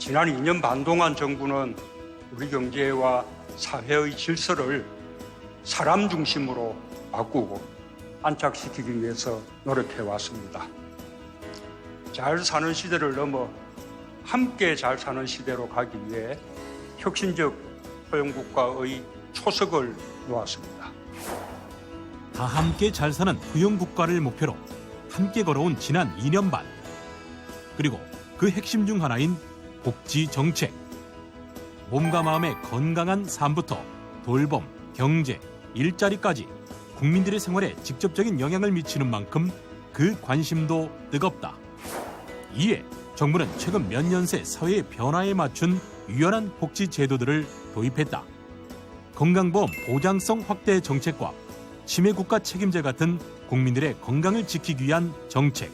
지난 2년 반 동안 정부는 우리 경제와 사회의 질서를 사람 중심으로 바꾸고 안착시키기 위해서 노력해 왔습니다. 잘 사는 시대를 넘어 함께 잘 사는 시대로 가기 위해 혁신적 포용국가의 초석을 놓았습니다. 다 함께 잘 사는 포용국가를 목표로 함께 걸어온 지난 2년 반. 그리고 그 핵심 중 하나인 복지 정책. 몸과 마음의 건강한 삶부터 돌봄, 경제, 일자리까지 국민들의 생활에 직접적인 영향을 미치는 만큼 그 관심도 뜨겁다. 이에 정부는 최근 몇 년 새 사회의 변화에 맞춘 유연한 복지 제도들을 도입했다. 건강보험 보장성 확대 정책과 치매 국가 책임제 같은 국민들의 건강을 지키기 위한 정책.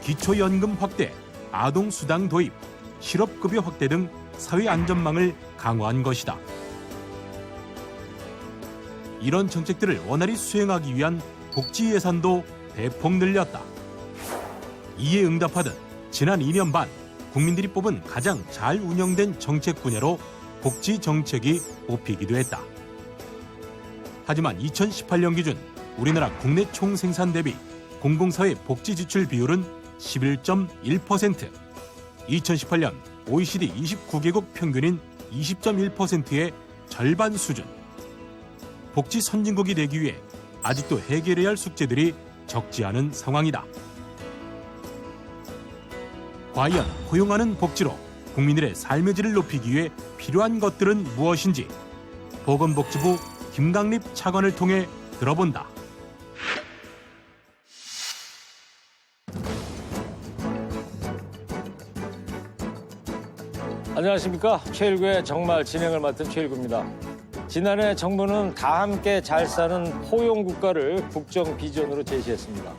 기초연금 확대, 아동수당 도입, 실업급여 확대 등 사회 안전망을 강화한 것이다. 이런 정책들을 원활히 수행하기 위한 복지 예산도 대폭 늘렸다. 이에 응답하듯 지난 2년 반 국민들이 뽑은 가장 잘 운영된 정책 분야로 복지 정책이 뽑히기도 했다. 하지만 2018년 기준 우리나라 국내 총생산 대비 공공사회 복지 지출 비율은 11.1%, 2018년 OECD 29개국 평균인 20.1%의 절반 수준. 복지 선진국이 되기 위해 아직도 해결해야 할 숙제들이 적지 않은 상황이다. 과연 포용하는 복지로 국민들의 삶의 질을 높이기 위해 필요한 것들은 무엇인지 보건복지부 김강립 차관을 통해 들어본다. 안녕하십니까. 최일구의 정말 진행을 맡은 최일구입니다. 지난해 정부는 다 함께 잘 사는 포용국가를 국정 비전으로 제시했습니다.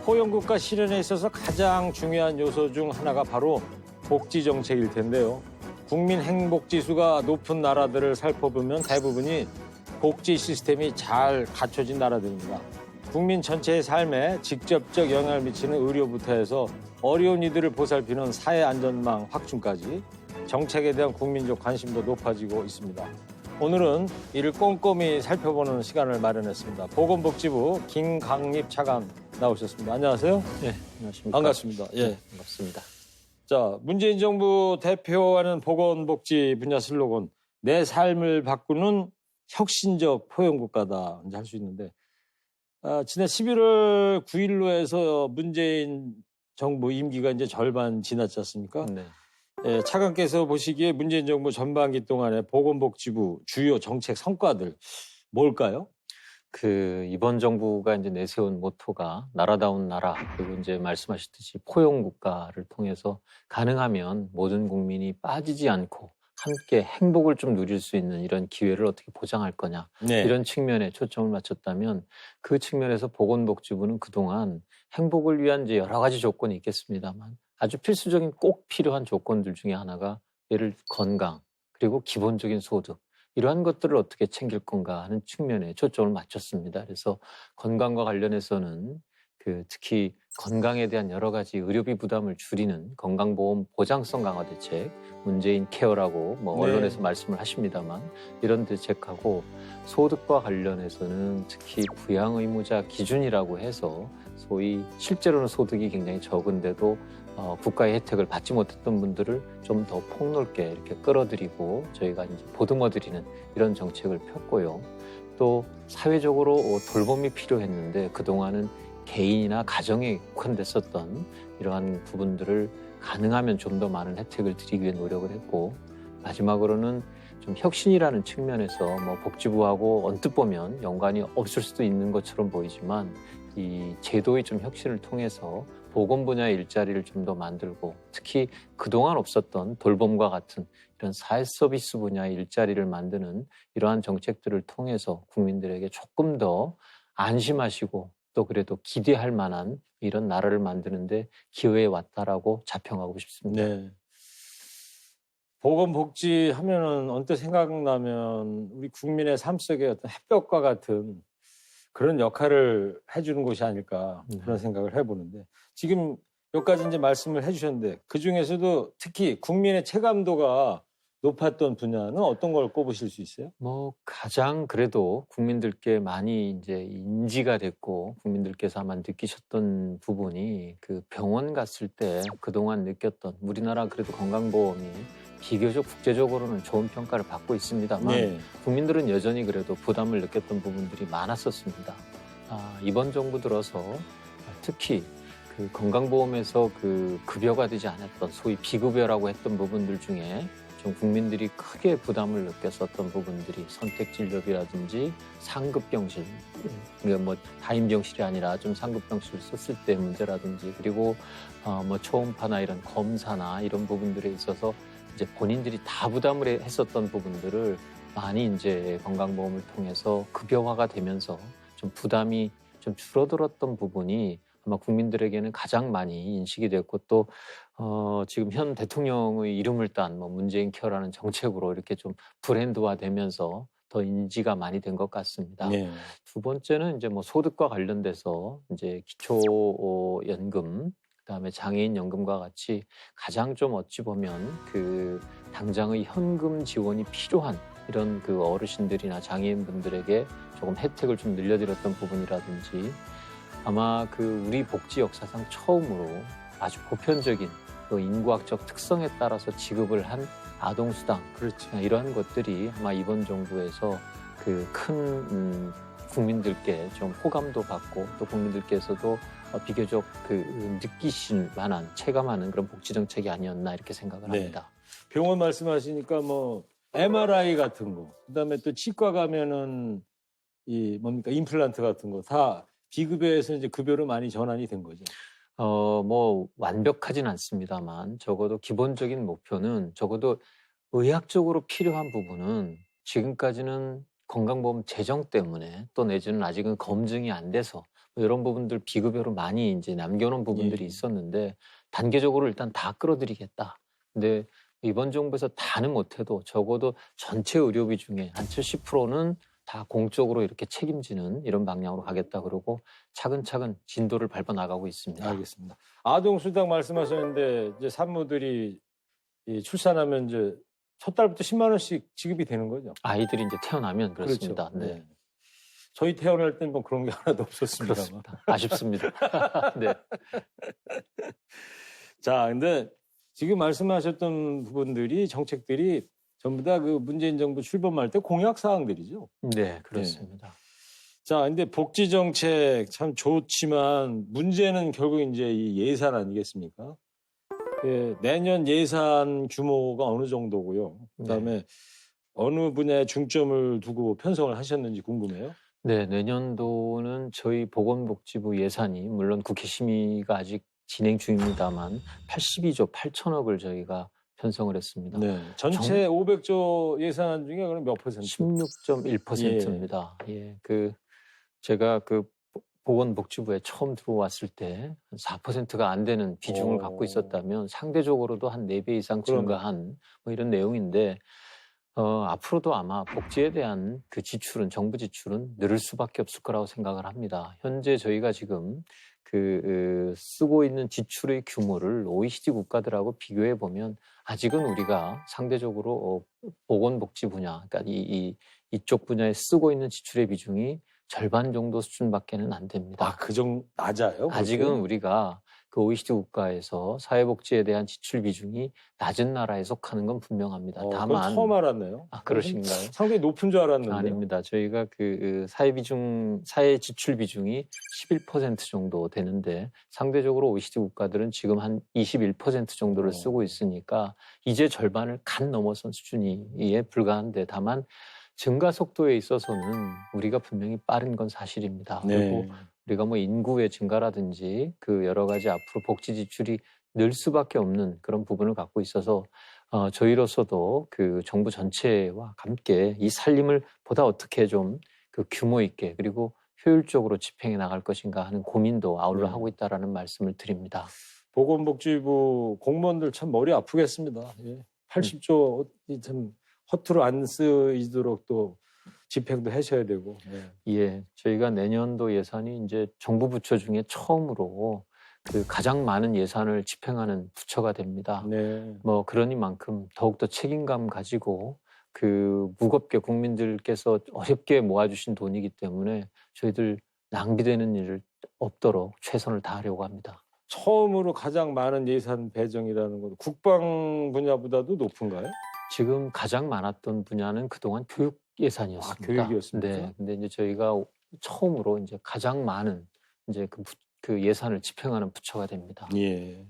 포용국가 실현에 있어서 가장 중요한 요소 중 하나가 바로 복지정책일 텐데요. 국민 행복지수가 높은 나라들을 살펴보면 대부분이 복지 시스템이 잘 갖춰진 나라들입니다. 국민 전체의 삶에 직접적 영향을 미치는 의료부터 해서 어려운 이들을 보살피는 사회 안전망 확충까지 정책에 대한 국민적 관심도 높아지고 있습니다. 오늘은 이를 꼼꼼히 살펴보는 시간을 마련했습니다. 보건복지부 김강립 차관 나오셨습니다. 안녕하세요. 네, 안녕하십니까. 반갑습니다. 예, 반갑습니다. 자, 문재인 정부 대표하는 보건복지 분야 슬로건 내 삶을 바꾸는 혁신적 포용국가다 이제 할 수 있는데 지난 11월 9일로 해서 문재인 정부 임기가 이제 절반 지났지 않습니까? 네. 예, 차관께서 보시기에 문재인 정부 전반기 동안의 보건복지부 주요 정책 성과들 뭘까요? 이번 정부가 이제 내세운 모토가 나라다운 나라, 그리고 이제 말씀하셨듯이 포용국가를 통해서 가능하면 모든 국민이 빠지지 않고 함께 행복을 좀 누릴 수 있는 이런 기회를 어떻게 보장할 거냐. 네. 이런 측면에 초점을 맞췄다면 그 측면에서 보건복지부는 그동안 행복을 위한 이제 여러 가지 조건이 있겠습니다만 아주 필수적인 꼭 필요한 조건들 중에 하나가 예를 건강, 그리고 기본적인 소득, 이러한 것들을 어떻게 챙길 건가 하는 측면에 초점을 맞췄습니다. 그래서 건강과 관련해서는 특히 건강에 대한 여러 가지 의료비 부담을 줄이는 건강보험 보장성 강화 대책, 문재인 케어라고 언론에서 말씀을 하십니다만 이런 대책하고 소득과 관련해서는 특히 부양 의무자 기준이라고 해서 소위 실제로는 소득이 굉장히 적은데도 국가의 혜택을 받지 못했던 분들을 좀 더 폭넓게 이렇게 끌어들이고 저희가 이제 보듬어드리는 이런 정책을 폈고요. 또 사회적으로 돌봄이 필요했는데 그동안은 개인이나 가정에 국한됐었던 이러한 부분들을 가능하면 좀 더 많은 혜택을 드리기 위해 노력을 했고 마지막으로는 좀 혁신이라는 측면에서 복지부하고 언뜻 보면 연관이 없을 수도 있는 것처럼 보이지만 이 제도의 좀 혁신을 통해서 보건 분야의 일자리를 좀 더 만들고 특히 그동안 없었던 돌봄과 같은 이런 사회 서비스 분야의 일자리를 만드는 이러한 정책들을 통해서 국민들에게 조금 더 안심하시고 또 그래도 기대할 만한 이런 나라를 만드는데 기여해 왔다라고 자평하고 싶습니다. 네. 보건복지 하면은 언뜻 생각나면 우리 국민의 삶 속에 어떤 햇볕과 같은 그런 역할을 해주는 곳이 아닐까 그런 생각을 해보는데 지금 여기까지 이제 말씀을 해주셨는데 그 중에서도 특히 국민의 체감도가 높았던 분야는 어떤 걸 꼽으실 수 있어요? 뭐 가장 그래도 국민들께 많이 이제 인지가 됐고 국민들께서 아마 느끼셨던 부분이 그 병원 갔을 때 그동안 느꼈던 우리나라 그래도 건강보험이 비교적 국제적으로는 좋은 평가를 받고 있습니다만 네. 국민들은 여전히 그래도 부담을 느꼈던 부분들이 많았었습니다. 이번 정부 들어서 특히 그 건강보험에서 그 급여가 되지 않았던 소위 비급여라고 했던 부분들 중에 좀 국민들이 크게 부담을 느꼈었던 부분들이 선택진료비라든지 상급병실, 그러니까 뭐 다인병실이 아니라 좀 상급병실 썼을 때 문제라든지 그리고 뭐 초음파나 이런 검사나 이런 부분들에 있어서 이제 본인들이 다 부담을 했었던 부분들을 많이 이제 건강보험을 통해서 급여화가 되면서 좀 부담이 좀 줄어들었던 부분이 아마 국민들에게는 가장 많이 인식이 됐고 또 지금 현 대통령의 이름을 딴 뭐 문재인 케어라는 정책으로 이렇게 좀 브랜드화되면서 더 인지가 많이 된 것 같습니다. 네. 두 번째는 이제 뭐 소득과 관련돼서 이제 기초연금 그다음에 장애인 연금과 같이 가장 좀 어찌 보면 그 당장의 현금 지원이 필요한 이런 그 어르신들이나 장애인분들에게 조금 혜택을 좀 늘려드렸던 부분이라든지 아마 그 우리 복지 역사상 처음으로 아주 보편적인 또 인구학적 특성에 따라서 지급을 한 아동수당 그렇죠. 이러한 것들이 아마 이번 정부에서 그 큰 국민들께 좀 호감도 받고 또 국민들께서도 비교적 그 느끼실 만한 체감하는 그런 복지 정책이 아니었나 이렇게 생각을 네. 합니다. 병원 말씀하시니까 뭐 MRI 같은 거, 그다음에 또 치과 가면은 이 뭡니까 임플란트 같은 거 다 비급여에서 이제 급여로 많이 전환이 된 거죠. 뭐 완벽하진 않습니다만 적어도 기본적인 목표는 적어도 의학적으로 필요한 부분은 지금까지는 건강보험 재정 때문에 또 내지는 아직은 검증이 안 돼서 뭐 이런 부분들 비급여로 많이 이제 남겨놓은 부분들이 예. 있었는데 단계적으로 일단 다 끌어들이겠다. 근데 이번 정부에서 다는 못해도 적어도 전체 의료비 중에 한 70%는 다 공적으로 이렇게 책임지는 이런 방향으로 가겠다 그러고 차근차근 진도를 밟아 나가고 있습니다. 알겠습니다. 아동수당 말씀하셨는데 이제 산모들이 이 출산하면 이제 첫 달부터 10만 원씩 지급이 되는 거죠. 아이들이 이제 태어나면 그렇습니다. 그렇죠. 네. 저희 태어날 땐 뭐 그런 게 하나도 없었습니다. 그렇습니다. 아쉽습니다. 네. 자, 근데 지금 말씀하셨던 부분들이 정책들이 전부 다 그 문재인 정부 출범할 때 공약 사항들이죠. 네, 그렇습니다. 자, 근데 복지 정책 참 좋지만 문제는 결국 이제 이 예산 아니겠습니까? 예, 내년 예산 규모가 어느 정도고요. 그다음에 어느 분야에 중점을 두고 편성을 하셨는지 궁금해요. 네, 내년도는 저희 보건복지부 예산이 물론 국회 심의가 아직 진행 중입니다만 82조 8천억을 저희가 편성을 했습니다. 네. 전체 500조 예산 중에 그럼 몇 퍼센트? 16.1%입니다. 예, 그 제가 그 보건복지부에 처음 들어왔을 때 한 4%가 안 되는 비중을 갖고 있었다면 상대적으로도 한 4배 이상 증가한 뭐 이런 내용인데 앞으로도 아마 복지에 대한 그 지출은 정부 지출은 늘을 수밖에 없을 거라고 생각을 합니다. 현재 저희가 지금 쓰고 있는 지출의 규모를 OECD 국가들하고 비교해 보면 아직은 우리가 상대적으로 보건복지 분야, 그러니까 이쪽 분야에 쓰고 있는 지출의 비중이 절반 정도 수준밖에는 안 됩니다. 아, 그 정도 낮아요? 아직은 그렇게? 우리가 그 OECD 국가에서 사회복지에 대한 지출 비중이 낮은 나라에 속하는 건 분명합니다. 그건 다만 처음 알았네요. 그러신가요? 상당히 높은 줄 알았는데. 아닙니다. 저희가 사회 지출 비중이 11% 정도 되는데 상대적으로 OECD 국가들은 지금 한 21% 정도를 쓰고 있으니까 이제 절반을 간 넘어선 수준이에 불과한데 다만 증가 속도에 있어서는 우리가 분명히 빠른 건 사실입니다. 그리고 네. 우리가 뭐 인구의 증가라든지 그 여러 가지 앞으로 복지 지출이 늘 수밖에 없는 그런 부분을 갖고 있어서 저희로서도 그 정부 전체와 함께 이 살림을 보다 어떻게 좀 그 규모 있게 그리고 효율적으로 집행해 나갈 것인가 하는 고민도 아울러 하고 있다라는 말씀을 드립니다. 보건복지부 공무원들 참 머리 아프겠습니다. 예. 80조 참 허투루 안 쓰이도록 또 집행도 하셔야 되고. 예. 예, 저희가 내년도 예산이 이제 정부 부처 중에 처음으로 그 가장 많은 예산을 집행하는 부처가 됩니다. 네. 뭐 그러니만큼 더욱더 책임감 가지고 그 무겁게 국민들께서 어렵게 모아주신 돈이기 때문에 저희들 낭비되는 일을 없도록 최선을 다하려고 합니다. 처음으로 가장 많은 예산 배정이라는 건 국방 분야보다도 높은가요? 지금 가장 많았던 분야는 그동안 교육 예산이었습니다. 아, 교육이었습니까? 네. 근데 이제 저희가 처음으로 이제 가장 많은 이제 그 예산을 집행하는 부처가 됩니다. 예.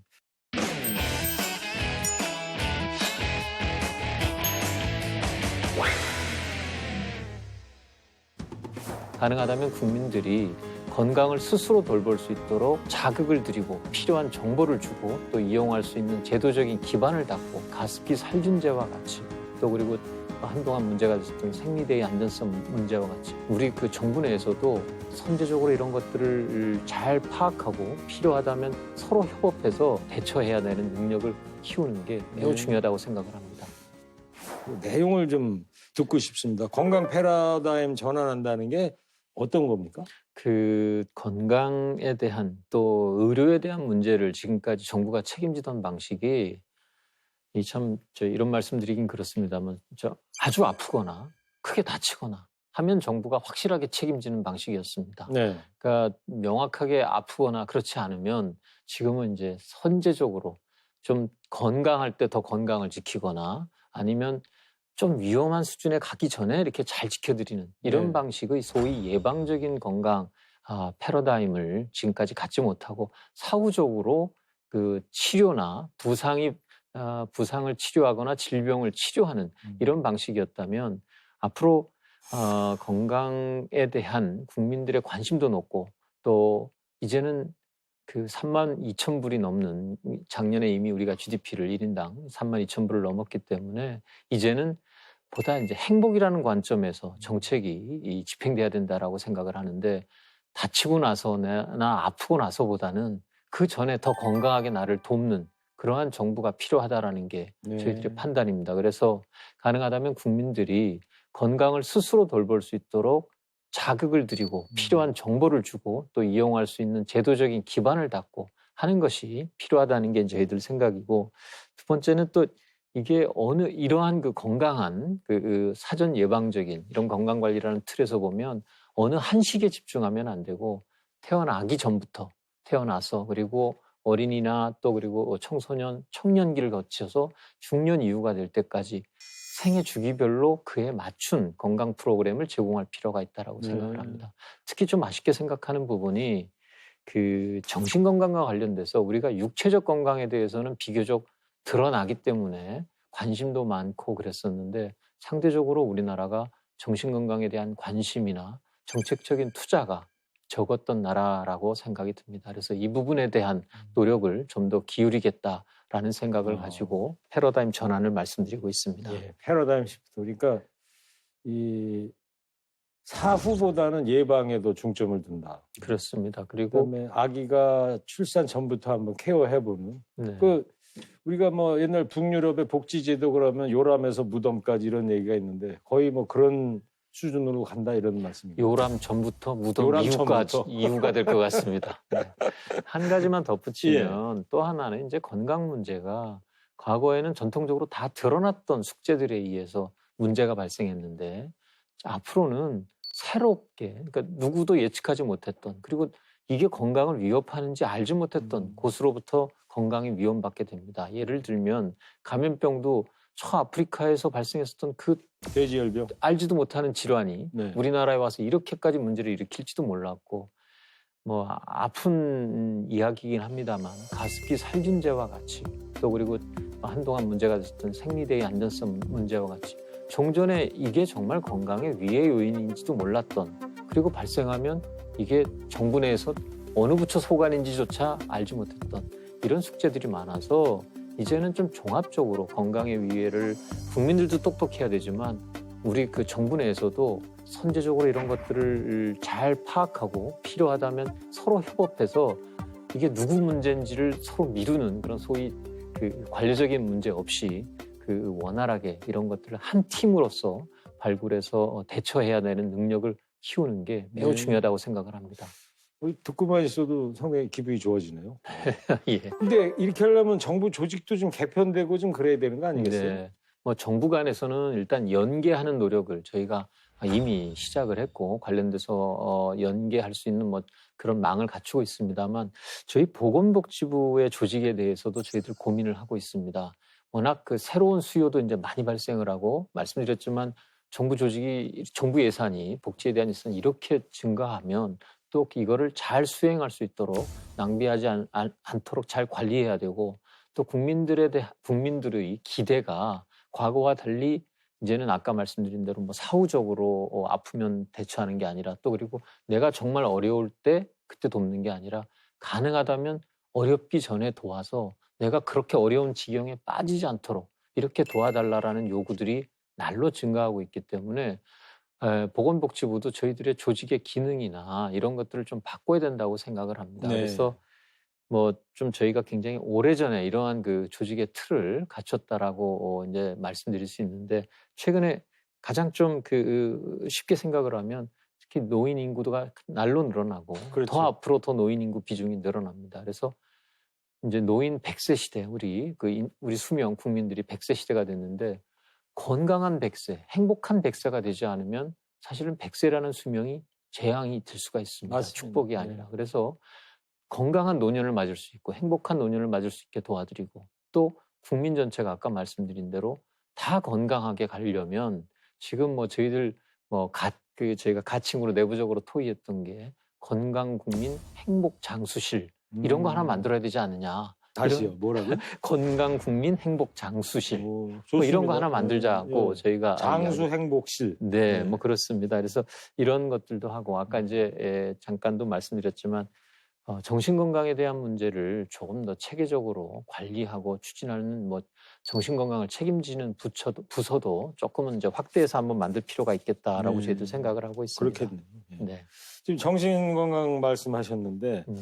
가능하다면 국민들이 건강을 스스로 돌볼 수 있도록 자극을 드리고 필요한 정보를 주고 또 이용할 수 있는 제도적인 기반을 닦고 가습기 살균제와 같이 또 그리고 한동안 문제가 됐던 생리대의 안전성 문제와 같이 우리 그 정부 내에서도 선제적으로 이런 것들을 잘 파악하고 필요하다면 서로 협업해서 대처해야 되는 능력을 키우는 게 매우 중요하다고 생각을 합니다. 내용을 좀 듣고 싶습니다. 건강 패러다임 전환한다는 게 어떤 겁니까? 그 건강에 대한 또 의료에 대한 문제를 지금까지 정부가 책임지던 방식이 저 이런 말씀드리긴 그렇습니다만 아주 아프거나 크게 다치거나 하면 정부가 확실하게 책임지는 방식이었습니다. 네. 그러니까 명확하게 아프거나 그렇지 않으면 지금은 이제 선제적으로 좀 건강할 때 더 건강을 지키거나 아니면 좀 위험한 수준에 가기 전에 이렇게 잘 지켜드리는 이런 네. 방식의 소위 예방적인 건강 패러다임을 지금까지 갖지 못하고 사후적으로 그 치료나 부상을 치료하거나 질병을 치료하는 이런 방식이었다면 앞으로 건강에 대한 국민들의 관심도 높고 또 이제는 그 32,000불이 넘는 작년에 이미 우리가 GDP를 1인당 32,000불을 넘었기 때문에 이제는 보다 이제 행복이라는 관점에서 정책이 집행돼야 된다라고 생각을 하는데 다치고 나서나 아프고 나서보다는 그 전에 더 건강하게 나를 돕는 그러한 정부가 필요하다라는 게 저희들의 판단입니다. 그래서 가능하다면 국민들이 건강을 스스로 돌볼 수 있도록 자극을 드리고 필요한 정보를 주고 또 이용할 수 있는 제도적인 기반을 닦고 하는 것이 필요하다는 게 저희들 생각이고 두 번째는 또 이게 이러한 그 건강한 그 사전 예방적인 이런 건강 관리라는 틀에서 보면 어느 한식에 집중하면 안 되고 태어나기 전부터 태어나서 그리고 어린이나 또 그리고 청소년, 청년기를 거쳐서 중년 이후가 될 때까지 생애 주기별로 그에 맞춘 건강 프로그램을 제공할 필요가 있다고 생각을 합니다. 특히 좀 아쉽게 생각하는 부분이 그 정신건강과 관련돼서 우리가 육체적 건강에 대해서는 비교적 드러나기 때문에 관심도 많고 그랬었는데 상대적으로 우리나라가 정신건강에 대한 관심이나 정책적인 투자가 적었던 나라라고 생각이 듭니다. 그래서 이 부분에 대한 노력을 좀 더 기울이겠다라는 생각을 가지고 패러다임 전환을 말씀드리고 있습니다. 예, 패러다임 시프트. 그러니까 이 사후보다는 예방에도 중점을 둔다. 그렇습니다. 그리고 그다음에 아기가 출산 전부터 한번 케어해보는. 네. 우리가 뭐 옛날 북유럽의 복지제도 그러면 요람에서 무덤까지 이런 얘기가 있는데 거의 뭐 그런 수준으로 간다 이런 말씀입니다. 요람 전부터 무덤 요람 이후가 될 것 같습니다. 네. 한 가지만 덧붙이면 또 하나는 이제 건강 문제가 과거에는 전통적으로 다 드러났던 숙제들에 의해서 문제가 발생했는데 앞으로는 새롭게 그러니까 누구도 예측하지 못했던 그리고 이게 건강을 위협하는지 알지 못했던 곳으로부터 건강이 위험받게 됩니다. 예를 들면 감염병도 저 아프리카에서 발생했었던 그 돼지열병 알지도 못하는 질환이 네. 우리나라에 와서 이렇게까지 문제를 일으킬지도 몰랐고 뭐 아픈 이야기이긴 합니다만 가습기 살균제와 같이 또 그리고 한동안 문제가 됐던 생리대의 안전성 문제와 같이 종전에 이게 정말 건강의 위해 요인인지도 몰랐던 그리고 발생하면 이게 정부 내에서 어느 부처 소관인지조차 알지 못했던 이런 숙제들이 많아서 이제는 좀 종합적으로 건강의 위해를 국민들도 똑똑해야 되지만 우리 그 정부 내에서도 선제적으로 이런 것들을 잘 파악하고 필요하다면 서로 협업해서 이게 누구 문제인지를 서로 미루는 그런 소위 그 관료적인 문제 없이 그 원활하게 이런 것들을 한 팀으로서 발굴해서 대처해야 되는 능력을 키우는 게 매우 중요하다고 생각을 합니다. 듣고만 있어도 상당히 기분이 좋아지네요. 예. 근데 이렇게 하려면 정부 조직도 좀 개편되고 좀 그래야 되는 거 아니겠어요? 네. 뭐 정부 간에서는 일단 연계하는 노력을 저희가 이미 시작을 했고 관련돼서 연계할 수 있는 뭐 그런 망을 갖추고 있습니다만 저희 보건복지부의 조직에 대해서도 저희들 고민을 하고 있습니다. 워낙 그 새로운 수요도 이제 많이 발생을 하고 말씀드렸지만 정부 조직이 정부 예산이 복지에 대한 예산이 이렇게 증가하면 또 이거를 잘 수행할 수 있도록 낭비하지 않도록 잘 관리해야 되고 또 국민들의 기대가 과거와 달리 이제는 아까 말씀드린 대로 뭐 사후적으로 아프면 대처하는 게 아니라 또 그리고 내가 정말 어려울 때 그때 돕는 게 아니라 가능하다면 어렵기 전에 도와서 내가 그렇게 어려운 지경에 빠지지 않도록 이렇게 도와달라라는 요구들이 날로 증가하고 있기 때문에 보건복지부도 저희들의 조직의 기능이나 이런 것들을 좀 바꿔야 된다고 생각을 합니다. 네. 그래서 뭐 좀 저희가 굉장히 오래전에 이러한 그 조직의 틀을 갖췄다라고 이제 말씀드릴 수 있는데 최근에 가장 좀 그 쉽게 생각을 하면 특히 노인 인구가 날로 늘어나고 그렇죠. 더 앞으로 더 노인 인구 비중이 늘어납니다. 그래서 이제 노인 100세 시대 우리 수명 국민들이 100세 시대가 됐는데 건강한 100세, 행복한 100세가 되지 않으면 사실은 100세라는 수명이 재앙이 될 수가 있습니다. 맞습니다. 축복이 아니라. 그래서 건강한 노년을 맞을 수 있고 행복한 노년을 맞을 수 있게 도와드리고 또 국민 전체가 아까 말씀드린 대로 다 건강하게 가려면 지금 뭐 저희들 저희가 가칭으로 내부적으로 토의했던 게 건강 국민 행복 장수실 이런 거 하나 만들어야 되지 않느냐. 다시요. 뭐라고요? 건강 국민 행복 장수실. 오, 뭐 이런 거 좋습니다. 하나 만들자고 예. 저희가 장수 행복실. 네, 네. 뭐 그렇습니다. 그래서 이런 것들도 하고 아까 이제 잠깐도 말씀드렸지만 정신건강에 대한 문제를 조금 더 체계적으로 관리하고 추진하는 뭐 정신건강을 책임지는 부서도 조금은 이제 확대해서 한번 만들 필요가 있겠다라고 저희도 생각을 하고 있습니다. 그렇겠네요. 예. 네. 지금 정신건강 말씀하셨는데 네.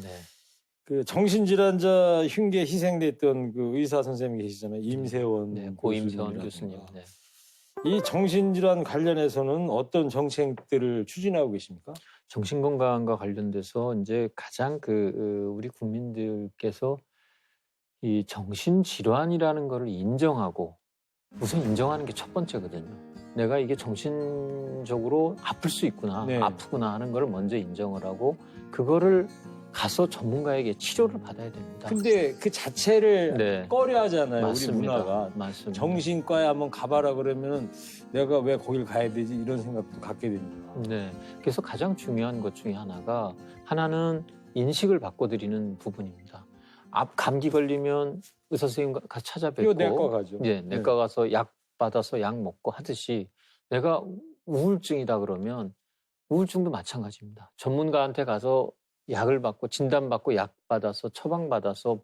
그 정신질환자 흉기에 희생됐던 그 의사 선생님이 계시잖아요. 임세원 네, 고임세원 교수님이라든가. 교수님. 네. 이 정신질환 관련해서는 어떤 정책들을 추진하고 계십니까? 정신건강과 관련돼서 이제 가장 우리 국민들께서 이 정신질환이라는 거를 인정하고 우선 인정하는 게 첫 번째거든요. 내가 이게 정신적으로 아플 수 있구나, 네. 아프구나 하는 거를 먼저 인정을 하고 그거를 가서 전문가에게 치료를 받아야 됩니다. 근데 그 자체를 네. 꺼려 하잖아요. 맞습니다. 우리 문화가. 맞습니다. 정신과에 한번 가봐라 그러면은 내가 왜 거길 가야 되지 이런 생각도 갖게 됩니다. 네. 그래서 가장 중요한 것 중에 하나는 인식을 바꿔드리는 부분입니다. 감기 걸리면 의사 선생님 가서 찾아뵙고 이거 내과 가죠. 네, 내과 가서 약 받아서 약 먹고 하듯이 내가 우울증이다 그러면 우울증도 마찬가지입니다. 전문가한테 가서 약을 받고 진단받고 약 받아서 처방받아서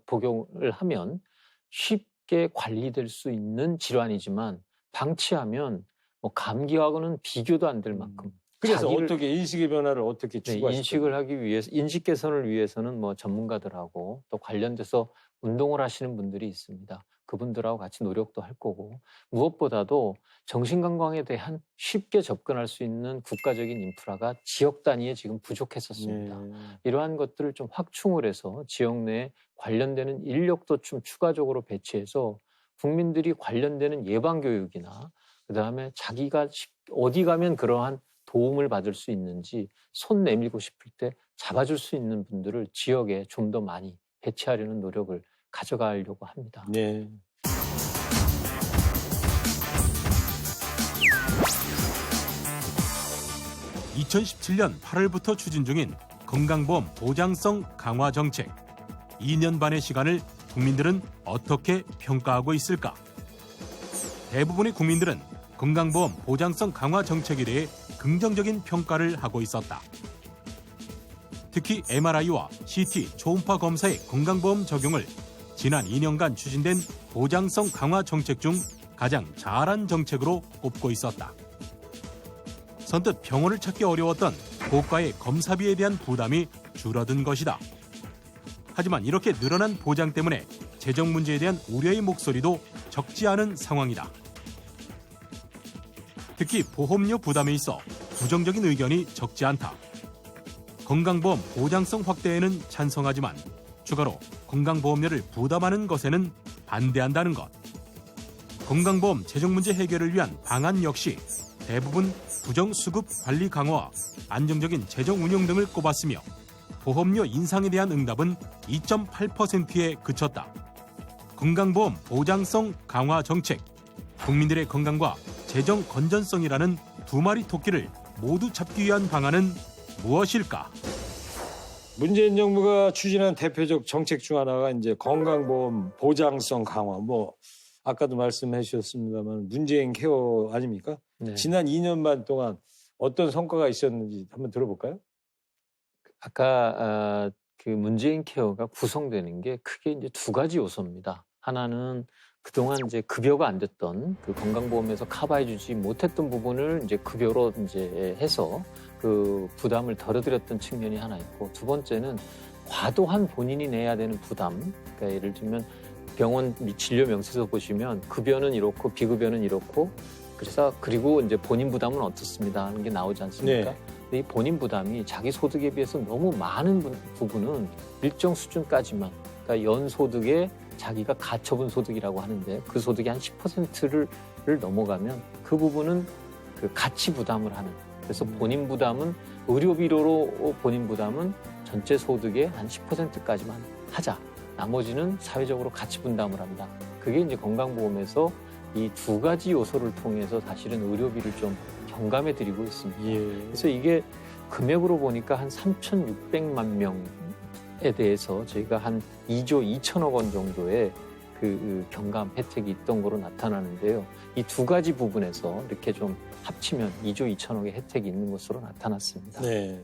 복용을 하면 쉽게 관리될 수 있는 질환이지만 방치하면 뭐 감기하고는 비교도 안 될 만큼 그래서 자기를- 어떻게 인식의 변화를 어떻게 네, 추구하실까요? 인식을 하기 위해서 인식 개선을 위해서는 뭐 전문가들하고 또 관련돼서 운동을 하시는 분들이 있습니다. 그분들하고 같이 노력도 할 거고 무엇보다도 정신건강에 대한 쉽게 접근할 수 있는 국가적인 인프라가 지역 단위에 지금 부족했었습니다. 네. 이러한 것들을 좀 확충을 해서 지역 내에 관련되는 인력도 좀 추가적으로 배치해서 국민들이 관련되는 예방교육이나 그다음에 자기가 어디 가면 그러한 도움을 받을 수 있는지 손 내밀고 싶을 때 잡아줄 수 있는 분들을 지역에 좀 더 많이 배치하려는 노력을 가져가려고 합니다. 네. (2017년 8월부터) 추진 중인 건강보험 보장성 강화 정책. 2년 반의 시간을 국민들은 어떻게 평가하고 있을까? 대부분의 국민들은 건강보험 보장성 강화 정책에 대해 긍정적인 평가를 하고 있었다. 특히 MRI와 CT 초음파 검사의 건강보험 적용을 지난 2년간 추진된 보장성 강화 정책 중 가장 잘한 정책으로 꼽고 있었다. 선뜻 병원을 찾기 어려웠던 고가의 검사비에 대한 부담이 줄어든 것이다. 하지만 이렇게 늘어난 보장 때문에 재정 문제에 대한 우려의 목소리도 적지 않은 상황이다. 특히 보험료 부담에 있어 부정적인 의견이 적지 않다. 건강보험 보장성 확대에는 찬성하지만 추가로 건강보험료를 부담하는 것에는 반대한다는 것. 건강보험 재정 문제 해결을 위한 방안 역시 대부분 부정수급 관리 강화와 안정적인 재정 운영 등을 꼽았으며 보험료 인상에 대한 응답은 2.8%에 그쳤다. 건강보험 보장성 강화 정책, 국민들의 건강과 재정 건전성이라는 두 마리 토끼를 모두 잡기 위한 방안은 무엇일까? 문재인 정부가 추진한 대표적 정책 중 하나가 이제 건강보험 보장성 강화. 뭐 아까도 말씀해 주셨습니다만 문재인 케어 아닙니까? 네. 지난 2년 반 동안 어떤 성과가 있었는지 한번 들어볼까요? 아까 그 문재인 케어가 구성되는 게 크게 이제 두 가지 요소입니다. 하나는 그동안 이제 급여가 안 됐던 그 건강보험에서 커버해주지 못했던 부분을 이제 급여로 이제 해서 그 부담을 덜어드렸던 측면이 하나 있고, 두 번째는 과도한 본인이 내야 되는 부담. 그러니까 예를 들면 병원 진료 명세서 보시면 급여는 이렇고 비급여는 이렇고, 그래서 그리고 이제 본인 부담은 어떻습니다 하는 게 나오지 않습니까? 네. 근데 이 본인 부담이 자기 소득에 비해서 너무 많은 부분은 일정 수준까지만, 그러니까 연소득에 자기가 가처분 소득이라고 하는데 그 소득이 한 10%를 넘어가면 그 부분은 그 가치 부담을 하는. 그래서 본인 부담은 의료비로로 본인 부담은 전체 소득의 한 10%까지만 하자. 나머지는 사회적으로 가치 분담을 한다. 그게 이제 건강보험에서 이 두 가지 요소를 통해서 사실은 의료비를 좀 경감해 드리고 있습니다. 예. 그래서 이게 금액으로 보니까 한 3,600만 명에 대해서 저희가 한 2조 2천억 원 정도의 그 경감 혜택이 있던 거로 나타나는데요. 이 두 가지 부분에서 이렇게 좀 합치면 2조 2천억의 혜택이 있는 것으로 나타났습니다. 네.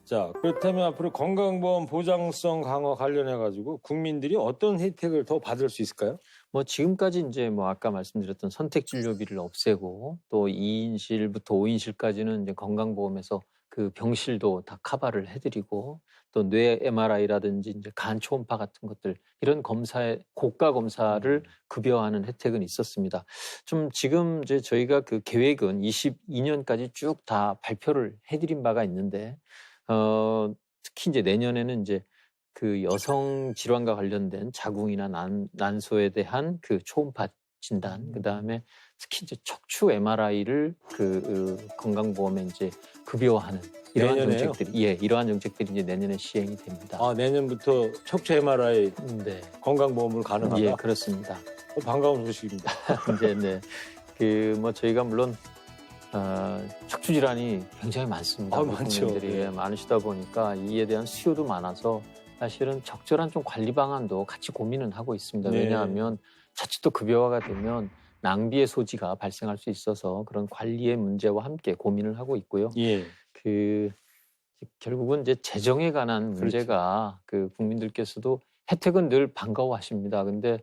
자, 그렇다면 앞으로 건강보험 보장성 강화 관련해가지고 국민들이 어떤 혜택을 더 받을 수 있을까요? 뭐 지금까지 이제 뭐 아까 말씀드렸던 선택 진료비를 없애고 또 2인실부터 5인실까지는 이제 건강보험에서 그 병실도 다 커버를 해드리고, 또 뇌 MRI라든지 이제 간 초음파 같은 것들, 이런 검사에 고가 검사를 급여하는 혜택은 있었습니다. 좀 지금 이제 저희가 그 계획은 22년까지 쭉 다 발표를 해드린 바가 있는데, 특히 이제 내년에는 이제 그 여성 질환과 관련된 자궁이나 난소에 대한 그 초음파 진단, 그 다음에 특히 이제 척추 MRI를 건강보험에 이제 급여하는 이러한 내년에요? 정책들이, 이러한 정책들이 이제 내년에 시행이 됩니다. 아, 내년부터 척추 MRI 네, 건강보험을 가능하다? 예, 그렇습니다. 반가운 소식입니다. 이제 네, 그 뭐 저희가 물론 척추 질환이 굉장히 많습니다. 우리 많죠. 국민들이 네. 많으시다 보니까 이에 대한 수요도 많아서 사실은 적절한 좀 관리 방안도 같이 고민은 하고 있습니다. 네. 왜냐하면 자칫 또 급여화가 되면 낭비의 소지가 발생할 수 있어서 그런 관리의 문제와 함께 고민을 하고 있고요. 예. 그 결국은 이제 재정에 관한 그렇죠. 문제가 그 국민들께서도 혜택은 늘 반가워하십니다. 근데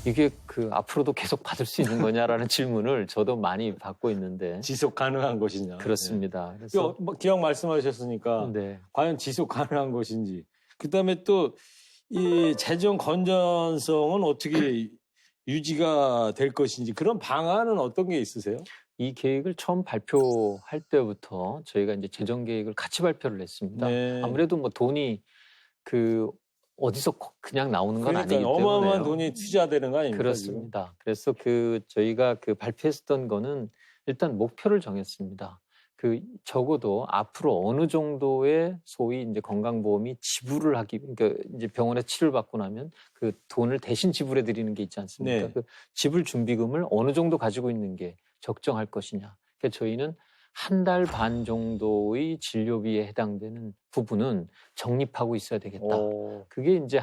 이게 그 앞으로도 계속 받을 수 있는 거냐라는 질문을 저도 많이 받고 있는데. 지속 가능한 것이냐? 그렇습니다. 네. 그래서 기왕 말씀하셨으니까 네. 과연 지속 가능한 것인지. 그다음에 또 이 재정 건전성은 어떻게 유지가 될 것인지, 그런 방안은 어떤 게 있으세요? 이 계획을 처음 발표할 때부터 저희가 이제 재정 계획을 같이 발표를 했습니다. 네. 아무래도 뭐 돈이 그 어디서 그냥 나오는 건 그러니까 아니기 때문에 어마어마한 돈이 투자되는 거 아닙니까? 그렇습니다. 그래서 그 저희가 그 발표했던 거는 일단 목표를 정했습니다. 그 적어도 앞으로 어느 정도의 소위 이제 건강보험이 지불을 그러니까 이제 병원에 치료를 받고 나면 그 돈을 대신 지불해 드리는 게 있지 않습니까? 네. 그 지불 준비금을 어느 정도 가지고 있는 게 적정할 것이냐. 그러니까 저희는 한 달 반 정도의 진료비에 해당되는 부분은 적립하고 있어야 되겠다. 그게 이제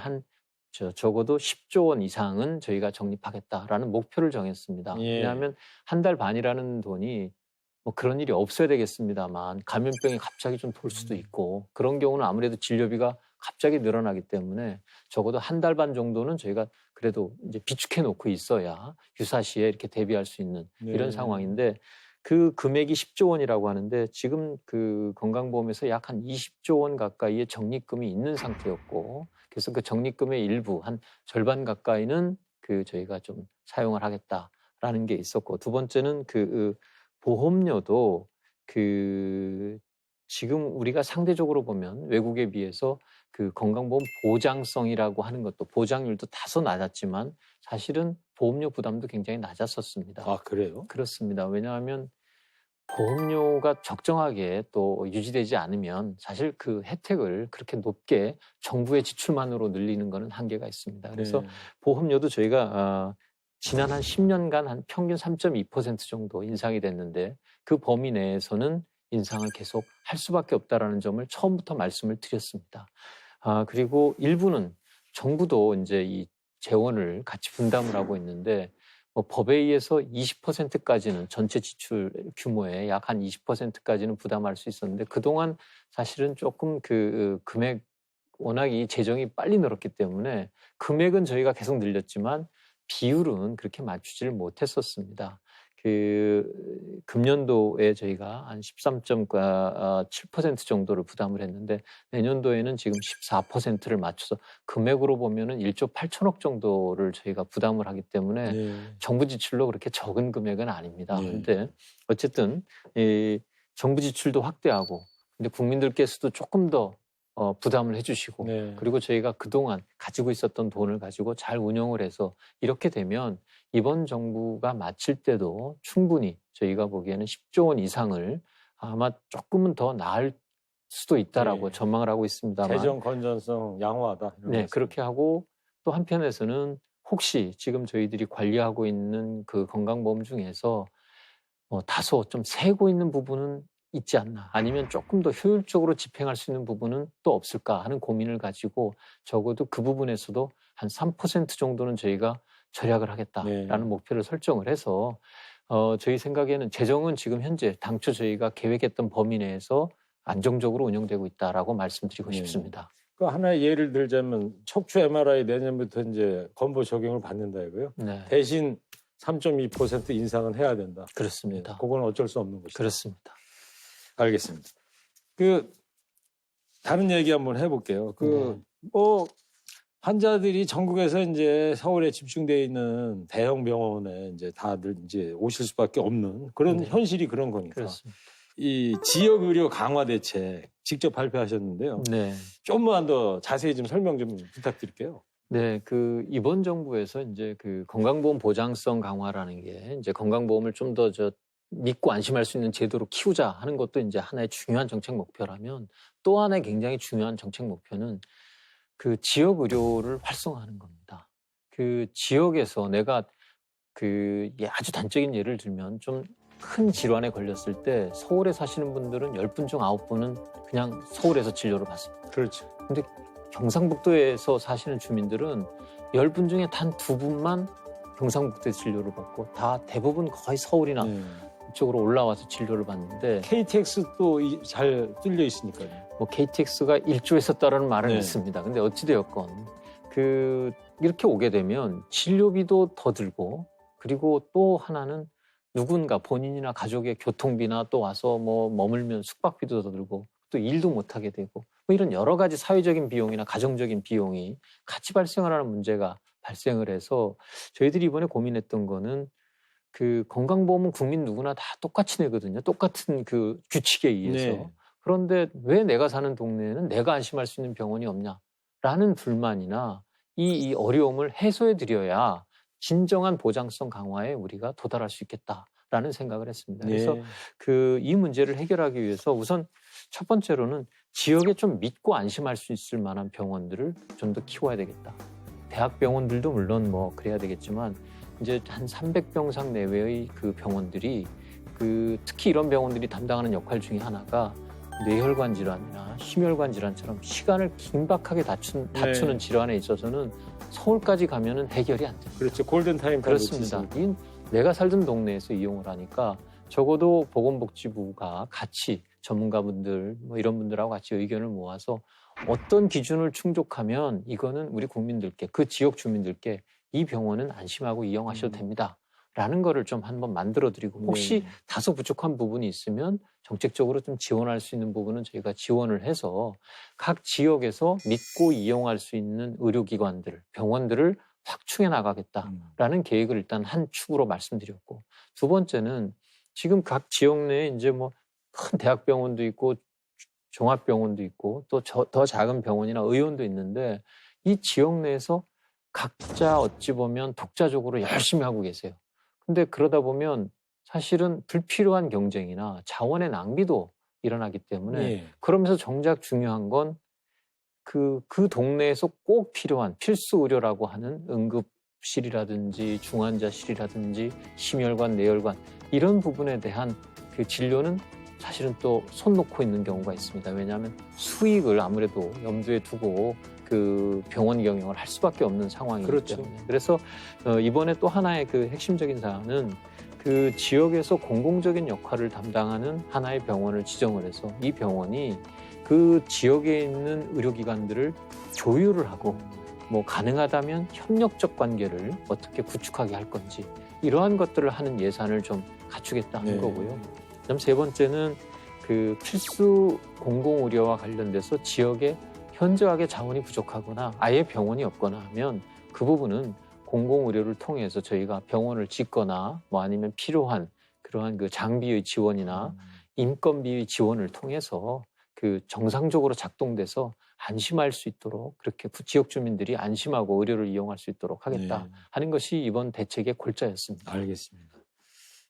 적어도 10조 원 이상은 저희가 적립하겠다라는 목표를 정했습니다. 예. 왜냐하면 한 달 반이라는 돈이 뭐 그런 일이 없어야 되겠습니다만 감염병이 갑자기 좀 돌 수도 있고, 그런 경우는 아무래도 진료비가 갑자기 늘어나기 때문에 적어도 한 달 반 정도는 저희가 그래도 이제 비축해 놓고 있어야 유사시에 이렇게 대비할 수 있는 네. 이런 상황인데, 그 금액이 10조 원이라고 하는데 지금 그 건강보험에서 약 한 20조 원 가까이의 적립금이 있는 상태였고, 그래서 그 적립금의 일부 한 절반 가까이는 그 저희가 좀 사용을 하겠다라는 게 있었고, 두 번째는 그 보험료도 그 지금 우리가 상대적으로 보면 외국에 비해서 그 건강보험 보장성이라고 하는 것도 보장률도 다소 낮았지만 사실은 보험료 부담도 굉장히 낮았었습니다. 아, 그래요? 그렇습니다. 왜냐하면 보험료가 적정하게 또 유지되지 않으면 사실 그 혜택을 그렇게 높게 정부의 지출만으로 늘리는 것은 한계가 있습니다. 그래서 네. 보험료도 저희가 지난 한 10년간 한 평균 3.2% 정도 인상이 됐는데 그 범위 내에서는 인상을 계속 할 수밖에 없다라는 점을 처음부터 말씀을 드렸습니다. 그리고 일부는 정부도 이제 이 재원을 같이 분담을 하고 있는데 뭐 법에 의해서 20%까지는 전체 지출 규모의 약 한 20%까지는 부담할 수 있었는데 그동안 사실은 조금 그 금액 워낙 이 재정이 빨리 늘었기 때문에 금액은 저희가 계속 늘렸지만 비율은 그렇게 맞추지를 못했었습니다. 그 금년도에 저희가 한 13.7% 정도를 부담을 했는데 내년도에는 지금 14%를 맞춰서 금액으로 보면은 1조 8천억 정도를 저희가 부담을 하기 때문에 네. 정부 지출로 그렇게 적은 금액은 아닙니다. 네. 그런데 어쨌든 이 정부 지출도 확대하고 근데 국민들께서도 조금 더 부담을 해주시고 네. 그리고 저희가 그동안 가지고 있었던 돈을 가지고 잘 운영을 해서 이렇게 되면 이번 정부가 마칠 때도 충분히 저희가 보기에는 10조 원 이상을 아마 조금은 더 나을 수도 있다라고 네. 전망을 하고 있습니다만 재정 건전성 양호하다. 이런 네, 말씀. 그렇게 하고 또 한편에서는 혹시 지금 저희들이 관리하고 있는 그 건강보험 중에서 다소 좀 새고 있는 부분은 있지 않나 아니면 조금 더 효율적으로 집행할 수 있는 부분은 또 없을까 하는 고민을 가지고 적어도 그 부분에서도 한 3% 정도는 저희가 절약을 하겠다라는 네. 목표를 설정을 해서 저희 생각에는 재정은 지금 현재 당초 저희가 계획했던 범위 내에서 안정적으로 운영되고 있다라고 말씀드리고 네. 싶습니다. 그 하나의 예를 들자면 척추 MRI 내년부터 이제 건보 적용을 받는다 이거요. 네, 대신 3.2% 인상은 해야 된다. 그렇습니다. 그건 어쩔 수 없는 것이다. 그렇습니다. 알겠습니다. 다른 얘기 한번 해볼게요. 네. 환자들이 전국에서 이제 서울에 집중되어 있는 대형 병원에 이제 다들 이제 오실 수밖에 없는 그런 네. 현실이 그런 거니까. 그렇습니다. 이 지역 의료 강화 대책 직접 발표하셨는데요. 네. 좀만 더 자세히 좀 설명 좀 부탁드릴게요. 네, 이번 정부에서 이제 그 건강보험 보장성 강화라는 게 이제 건강보험을 좀 더 믿고 안심할 수 있는 제도로 키우자 하는 것도 이제 하나의 중요한 정책 목표라면 또 하나의 굉장히 중요한 정책 목표는 그 지역 의료를 활성화하는 겁니다. 그 지역에서 내가 아주 단적인 예를 들면 좀 큰 질환에 걸렸을 때 서울에 사시는 분들은 10분 중 9분은 그냥 서울에서 진료를 받습니다. 그렇죠. 근데 경상북도에서 사시는 주민들은 10분 중에 단 2분만 경상북도에 진료를 받고 다 대부분 거의 서울이나 네. 이쪽으로 올라와서 진료를 받는데 KTX도 잘 뚫려 있으니까요. 뭐 KTX가 일조했었다라는 말은 네. 있습니다. 근데 어찌되었건 이렇게 오게 되면 진료비도 더 들고 그리고 또 하나는 누군가 본인이나 가족의 교통비나 또 와서 뭐 머물면 숙박비도 더 들고 또 일도 못하게 되고 뭐 이런 여러 가지 사회적인 비용이나 가정적인 비용이 같이 발생을 하는 문제가 발생을 해서 저희들이 이번에 고민했던 거는 그 건강보험은 국민 누구나 다 똑같이 내거든요. 똑같은 그 규칙에 의해서. 네. 그런데 왜 내가 사는 동네에는 내가 안심할 수 있는 병원이 없냐라는 불만이나 이 어려움을 해소해 드려야 진정한 보장성 강화에 우리가 도달할 수 있겠다라는 생각을 했습니다. 그래서 네. 이 문제를 해결하기 위해서 우선 첫 번째로는 지역에 좀 믿고 안심할 수 있을 만한 병원들을 좀 더 키워야 되겠다. 대학병원들도 물론 뭐 그래야 되겠지만 이제 한 300병상 내외의 그 병원들이 특히 이런 병원들이 담당하는 역할 중에 하나가 뇌혈관 질환이나 심혈관 질환처럼 시간을 긴박하게 다투는 질환에 있어서는 서울까지 가면은 해결이 안 됩니다. 그렇죠. 골든타임 그렇습니다. 내가 살던 동네에서 이용을 하니까 적어도 보건복지부가 같이 전문가분들 뭐 이런 분들하고 같이 의견을 모아서 어떤 기준을 충족하면 이거는 우리 국민들께 그 지역 주민들께 이 병원은 안심하고 이용하셔도 됩니다. 라는 거를 좀 한번 만들어드리고 혹시 다소 부족한 부분이 있으면 정책적으로 좀 지원할 수 있는 부분은 저희가 지원을 해서 각 지역에서 믿고 이용할 수 있는 의료기관들, 병원들을 확충해 나가겠다라는 계획을 일단 한 축으로 말씀드렸고 두 번째는 지금 각 지역 내에 이제 뭐 큰 대학병원도 있고 종합병원도 있고 또 더 작은 병원이나 의원도 있는데 이 지역 내에서 각자 어찌 보면 독자적으로 열심히 하고 계세요. 근데 그러다 보면 사실은 불필요한 경쟁이나 자원의 낭비도 일어나기 때문에 예. 그러면서 정작 중요한 건 그 동네에서 꼭 필요한 필수 의료라고 하는 응급실이라든지 중환자실이라든지 심혈관, 내혈관 이런 부분에 대한 그 진료는 사실은 또 손 놓고 있는 경우가 있습니다. 왜냐하면 수익을 아무래도 염두에 두고 그 병원 경영을 할 수밖에 없는 상황이기 그렇죠. 때문에 그래서 이번에 또 하나의 그 핵심적인 사안은 그 지역에서 공공적인 역할을 담당하는 하나의 병원을 지정을 해서 이 병원이 그 지역에 있는 의료기관들을 조율을 하고 뭐 가능하다면 협력적 관계를 어떻게 구축하게 할 건지 이러한 것들을 하는 예산을 좀 갖추겠다는 네. 거고요. 그다음 세 번째는 그 필수 공공의료와 관련돼서 지역에 현저하게 자원이 부족하거나 아예 병원이 없거나 하면 그 부분은 공공의료를 통해서 저희가 병원을 짓거나 뭐 아니면 필요한 그러한 그 장비의 지원이나 인건비의 지원을 통해서 그 정상적으로 작동돼서 안심할 수 있도록 그렇게 지역 주민들이 안심하고 의료를 이용할 수 있도록 하겠다 네. 하는 것이 이번 대책의 골자였습니다. 알겠습니다.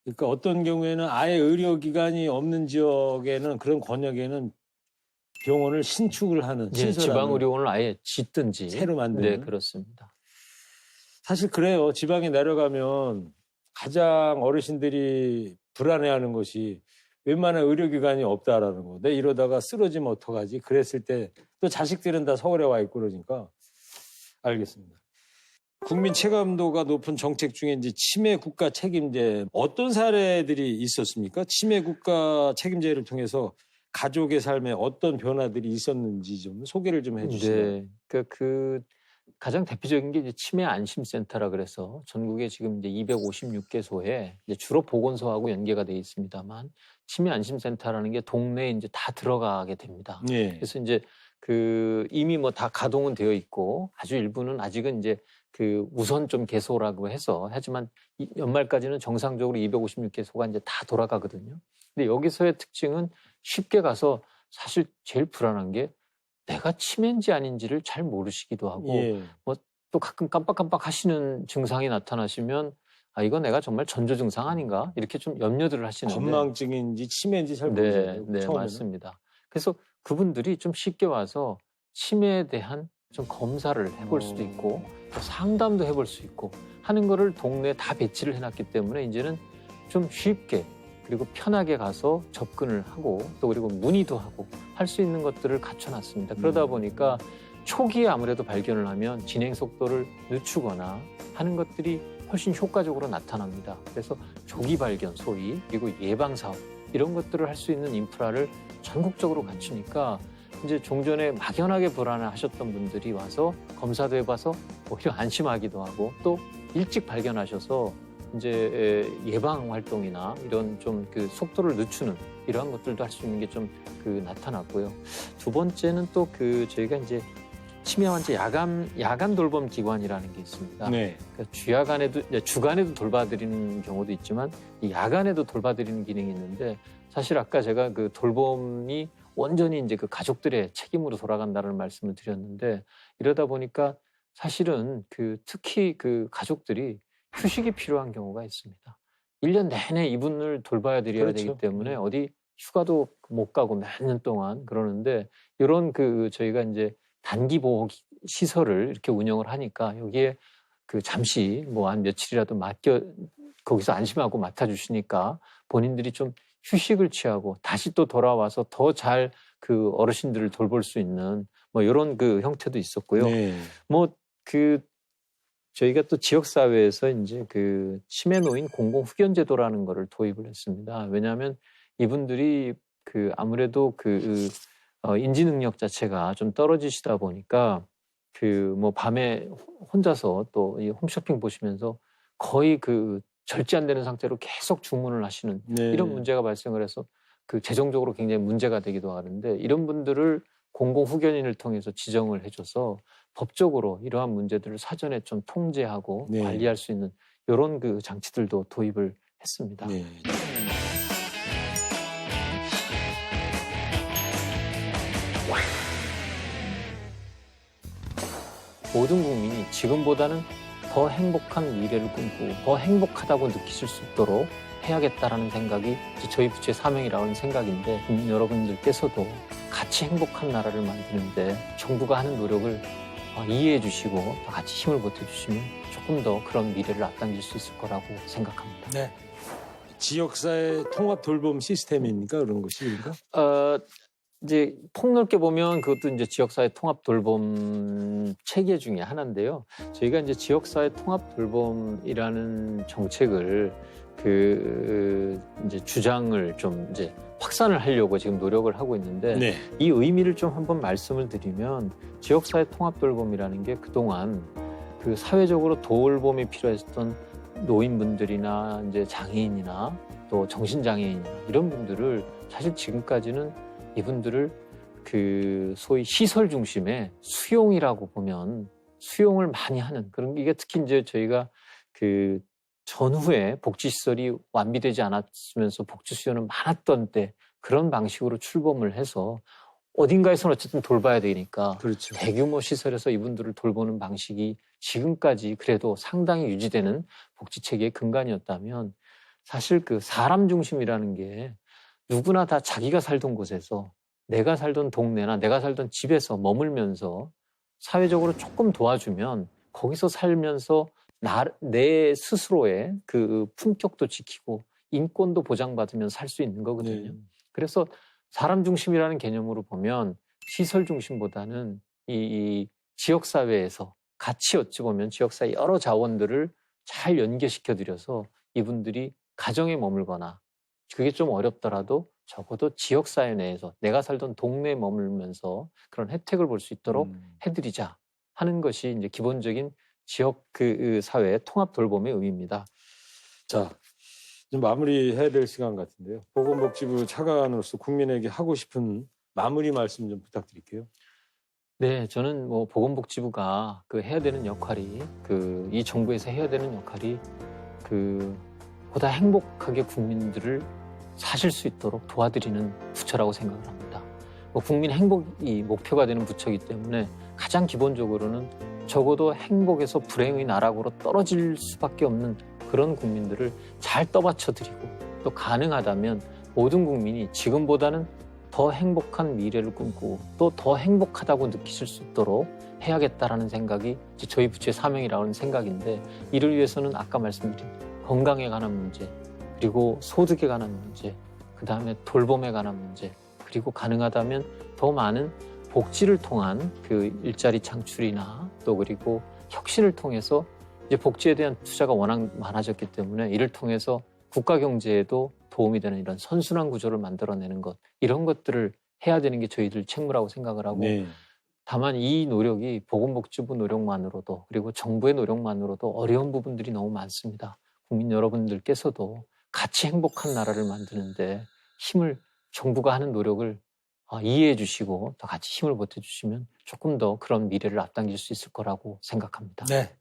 그러니까 어떤 경우에는 아예 의료기관이 없는 지역에는 그런 권역에는 병원을 신축을 하는 예, 신설하는 지방의료원을 아예 짓든지 새로 만드는. 네, 그렇습니다. 사실 그래요. 지방에 내려가면 가장 어르신들이 불안해하는 것이 웬만한 의료기관이 없다라는 거. 내 이러다가 쓰러지면 어떡하지? 그랬을 때 또 자식들은 다 서울에 와 있고 그러니까 알겠습니다. 국민 체감도가 높은 정책 중에 이제 치매 국가 책임제 어떤 사례들이 있었습니까? 치매 국가 책임제를 통해서 가족의 삶에 어떤 변화들이 있었는지 좀 소개를 좀 해주시죠. 네, 그 가장 대표적인 게 이제 치매 안심센터라 그래서 전국에 지금 이제 256개소에 이제 주로 보건소하고 연계가 되어 있습니다만 치매 안심센터라는 게 동네에 이제 다 들어가게 됩니다. 예. 그래서 이제 그 이미 뭐 다 가동은 되어 있고 아주 일부는 아직은 이제 그 우선 좀 개소라고 해서 하지만 연말까지는 정상적으로 256개소가 이제 다 돌아가거든요. 근데 여기서의 특징은 쉽게 가서 사실 제일 불안한 게 내가 치매인지 아닌지를 잘 모르시기도 하고 예. 또 가끔 깜빡깜빡 하시는 증상이 나타나시면 아 이거 내가 정말 전조 증상 아닌가 이렇게 좀 염려들을 하시는데 건망증인지 치매인지 잘 모르잖아요. 네, 처음에는. 맞습니다. 그래서 그분들이 좀 쉽게 와서 치매에 대한 좀 검사를 해볼 수도 있고 또 상담도 해볼 수 있고 하는 거를 동네에 다 배치를 해놨기 때문에 이제는 좀 쉽게 그리고 편하게 가서 접근을 하고 또 그리고 문의도 하고 할 수 있는 것들을 갖춰놨습니다. 그러다 보니까 초기에 아무래도 발견을 하면 진행 속도를 늦추거나 하는 것들이 훨씬 효과적으로 나타납니다. 그래서 조기 발견 소위 그리고 예방 사업 이런 것들을 할 수 있는 인프라를 전국적으로 갖추니까 이제 종전에 막연하게 불안해하셨던 분들이 와서 검사도 해봐서 오히려 안심하기도 하고 또 일찍 발견하셔서 이제 예방 활동이나 이런 좀 그 속도를 늦추는 이러한 것들도 할 수 있는 게 좀 그 나타났고요. 두 번째는 또 그 저희가 이제 치매 환자 야간 돌봄 기관이라는 게 있습니다. 네. 그러니까 주간에도 돌봐드리는 경우도 있지만 이 야간에도 돌봐드리는 기능이 있는데 사실 아까 제가 그 돌봄이 온전히 이제 그 가족들의 책임으로 돌아간다는 말씀을 드렸는데 이러다 보니까 사실은 그 특히 그 가족들이 휴식이 필요한 경우가 있습니다. 1년 내내 이분을 돌봐야 드려야 그렇죠. 되기 때문에 어디 휴가도 못 가고 몇 년 동안 그러는데 이런 그 저희가 이제 단기 보호 시설을 이렇게 운영을 하니까 여기에 그 잠시 뭐 한 며칠이라도 거기서 안심하고 맡아주시니까 본인들이 좀 휴식을 취하고 다시 또 돌아와서 더 잘 그 어르신들을 돌볼 수 있는 뭐 이런 그 형태도 있었고요. 네. 뭐 그 저희가 또 지역사회에서 이제 그 치매 노인 공공 후견 제도라는 거를 도입을 했습니다. 왜냐하면 이분들이 그 아무래도 인지 능력 자체가 좀 떨어지시다 보니까 그 뭐 밤에 혼자서 또 이 홈쇼핑 보시면서 거의 그 절제 안 되는 상태로 계속 주문을 하시는 네. 이런 문제가 발생을 해서 그 재정적으로 굉장히 문제가 되기도 하는데 이런 분들을 공공 후견인을 통해서 지정을 해줘서 법적으로 이러한 문제들을 사전에 좀 통제하고 네. 관리할 수 있는 이런 그 장치들도 도입을 했습니다. 네. 모든 국민이 지금보다는 더 행복한 미래를 꿈꾸고 더 행복하다고 느끼실 수 있도록 해야겠다라는 생각이 이제 저희 부처의 사명이라는 생각인데, 국민 여러분들께서도 같이 행복한 나라를 만드는데 정부가 하는 노력을 이해해 주시고 또 같이 힘을 보태주시면 조금 더 그런 미래를 앞당길 수 있을 거라고 생각합니다. 네. 지역사회 통합 돌봄 시스템입니까? 그런 것이 그러니까? 이제 폭넓게 보면 그것도 이제 지역사회 통합 돌봄 체계 중에 하나인데요. 저희가 이제 지역사회 통합 돌봄이라는 정책을 이제 주장을 좀 이제 확산을 하려고 지금 노력을 하고 있는데, 네. 이 의미를 좀 한번 말씀을 드리면, 지역사회 통합 돌봄이라는 게 그동안 그 사회적으로 돌봄이 필요했던 노인분들이나 이제 장애인이나 또 정신장애인이나 이런 분들을 사실 지금까지는 이분들을 그 소위 시설 중심의 수용이라고 보면 수용을 많이 하는 그런 게, 이게 특히 이제 저희가 그 전후에 복지시설이 완비되지 않았으면서 복지 수요는 많았던 때 그런 방식으로 출범을 해서 어딘가에서는 어쨌든 돌봐야 되니까 그렇죠. 대규모 시설에서 이분들을 돌보는 방식이 지금까지 그래도 상당히 유지되는 복지체계의 근간이었다면, 사실 그 사람 중심이라는 게 누구나 다 자기가 살던 곳에서, 내가 살던 동네나 내가 살던 집에서 머물면서 사회적으로 조금 도와주면 거기서 살면서 내 스스로의 그 품격도 지키고 인권도 보장받으면 살 수 있는 거거든요. 네. 그래서 사람 중심이라는 개념으로 보면 시설 중심보다는 이 지역사회에서 같이 어찌 보면 지역사회 여러 자원들을 잘 연계시켜드려서 이분들이 가정에 머물거나 그게 좀 어렵더라도 적어도 지역사회 내에서 내가 살던 동네에 머물면서 그런 혜택을 볼 수 있도록 해드리자 하는 것이 이제 기본적인 지역 그 사회 통합 돌봄의 의미입니다. 자, 좀 마무리해야 될 시간 같은데요. 보건복지부 차관으로서 국민에게 하고 싶은 마무리 말씀 좀 부탁드릴게요. 네, 저는 뭐 보건복지부가 그 해야 되는 역할이 이 정부에서 해야 되는 역할이 보다 행복하게 국민들을 사실 수 있도록 도와드리는 부처라고 생각을 합니다. 국민 행복이 목표가 되는 부처이기 때문에 가장 기본적으로는 적어도 행복에서 불행의 나락으로 떨어질 수밖에 없는 그런 국민들을 잘 떠받쳐드리고, 또 가능하다면 모든 국민이 지금보다는 더 행복한 미래를 꿈꾸고 또 더 행복하다고 느끼실 수 있도록 해야겠다라는 생각이 이제 저희 부처의 사명이라는 생각인데, 이를 위해서는 아까 말씀드린 건강에 관한 문제, 그리고 소득에 관한 문제, 그 다음에 돌봄에 관한 문제, 그리고 가능하다면 더 많은 복지를 통한 그 일자리 창출이나 또 그리고 혁신을 통해서 이제 복지에 대한 투자가 워낙 많아졌기 때문에 이를 통해서 국가 경제에도 도움이 되는 이런 선순환 구조를 만들어내는 것, 이런 것들을 해야 되는 게 저희들 책무라고 생각을 하고, 네. 다만 이 노력이 보건복지부 노력만으로도 그리고 정부의 노력만으로도 어려운 부분들이 너무 많습니다. 국민 여러분들께서도 같이 행복한 나라를 만드는데 정부가 하는 노력을 이해해 주시고 더 같이 힘을 보태주시면 조금 더 그런 미래를 앞당길 수 있을 거라고 생각합니다. 네,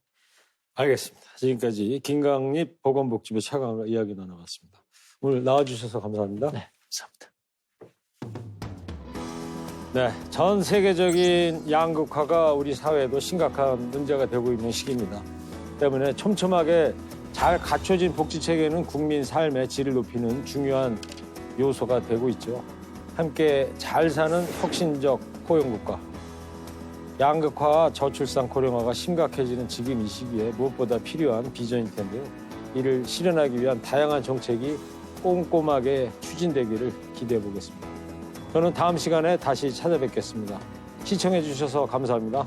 알겠습니다. 지금까지 김강립 보건복지부 차관과 이야기 나눠봤습니다. 오늘 나와주셔서 감사합니다. 네, 감사합니다. 네, 전 세계적인 양극화가 우리 사회에도 심각한 문제가 되고 있는 시기입니다. 때문에 촘촘하게 잘 갖춰진 복지체계는 국민 삶의 질을 높이는 중요한 요소가 되고 있죠. 함께 잘 사는 혁신적 포용국가. 양극화와 저출산 고령화가 심각해지는 지금 이 시기에 무엇보다 필요한 비전일 텐데요. 이를 실현하기 위한 다양한 정책이 꼼꼼하게 추진되기를 기대해 보겠습니다. 저는 다음 시간에 다시 찾아뵙겠습니다. 시청해 주셔서 감사합니다.